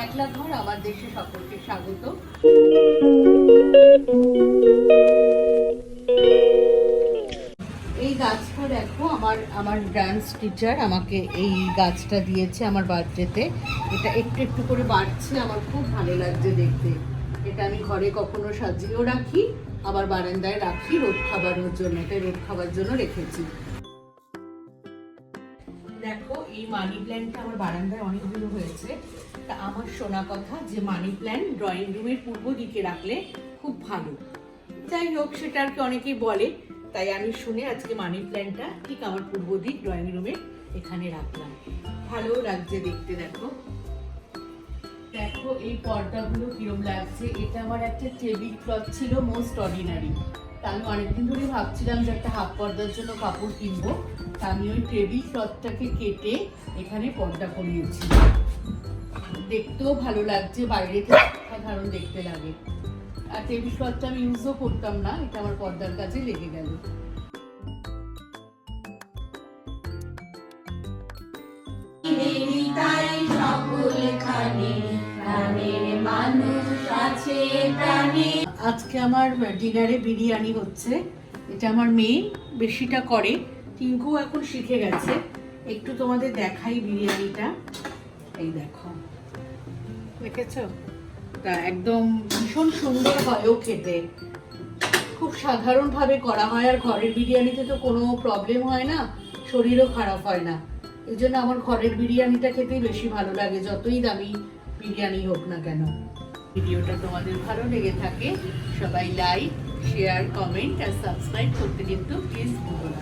একলা ঘর আমার দেশে সকলকে স্বাগত। এই গাছটা দেখো, আমার ডান্স টিচার আমাকে এই গাছটা দিয়েছে আমার বার্থডেতে। এটা একটু একটু করে বাড়ছে, আমার খুব ভালো লাগছে দেখতে। এটা আমি ঘরে কখনো সাজিয়েও রাখি, আবার বারান্দায় রাখি রোদ খাবারের জন্য। এটা রোদ খাবার জন্য রেখেছি। দেখো এই মানি প্ল্যান্টটা আমার বারান্দায় অনেকগুলো হয়েছে। তা আমার শোনা কথা যে মানি প্ল্যান্ট ড্রয়িং রুমের পূর্ব দিকে রাখলে খুব ভালো। যাই হোক, সেটা আর কি অনেকেই বলে, তাই আমি শুনে আজকে মানি প্ল্যান্টটা ঠিক আমার পূর্ব দিক ড্রয়িং রুমে এখানে রাখলাম। ভালো লাগছে দেখতে। দেখো দেখো এই পর্দাগুলো কিরম লাগছে। এটা আমার একটা টেবিল ক্লথ ছিল, মোস্ট অর্ডিনারি। তা আমি অনেকদিন ধরে ভাবছিলাম যে একটা হাফ পর্দার জন্য কাপড় কিনবো। তা আমি ওই টেবিল ক্লথটাকে কেটে এখানে পর্দা করিয়েছি। দেখতেও ভালো লাগছে, বাইরে থেকে সাধারণ দেখতে লাগে। আর টেবিল ক্লথটা আমি ইউজও করতাম না, এটা আমার পর্দার কাজে লেগে গেল। আজকে আমার ডিনারে বিরিয়ানি হচ্ছে। এটা আমার মেয়ে বেশিটা করে, টিঙ্কু এখন শিখে গেছে। একটু তোমাদের দেখাই বিরিয়ানিটা। এই দেখো, দেখেছো? তা একদম ভীষণ সুন্দর হয়ও খেতে। খুব সাধারণভাবে করা হয়, আর ঘরের বিরিয়ানিতে তো কোনো প্রবলেম হয় না, শরীরও খারাপ হয় না। এই জন্য আমার ঘরের বিরিয়ানিটা খেতেই বেশি ভালো লাগে, যতই দামি বিরিয়ানি হোক না কেন। ভিডিওটা তোমাদের ভালো লেগে থাকে, সবাই লাইক, শেয়ার, কমেন্ট আর সাবস্ক্রাইব করতে কিন্তু প্লিজ ভুলো না।